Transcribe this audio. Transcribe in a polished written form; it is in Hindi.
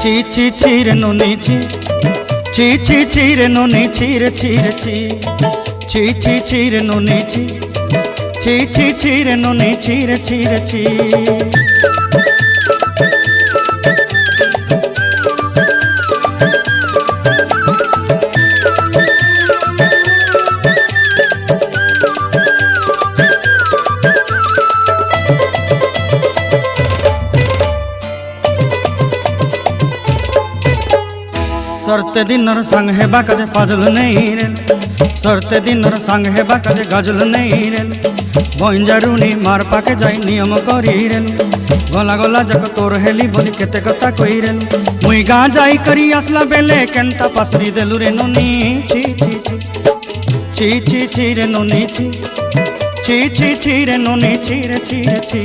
ছি ছি ছি রে নুনি ছি, ছি ছি ছি রে নুনি ছি রে ছি রে ছি, ছি ছি ছি রে নুনি ছি, ছি ছি ছি রে নুনি ছি রে ছি রে ছি। सरते दिनर संग हेबा काजे फाजल नहीं रेल, सरते दिनर संग हेबा काजे गाजल नहीं रेल, बंजारुनी मार पाके जाई नियम करी रेल, गला गला जक तोर हेली बोली केते कथा कई रेल, मुई गाँ जाई करी आसला बेले केंता पासरी देलु रे नुनी ची ची ची, ची ची ची रे नुनी ची, ची ची ची रे नुनी ची रे ची रे ची।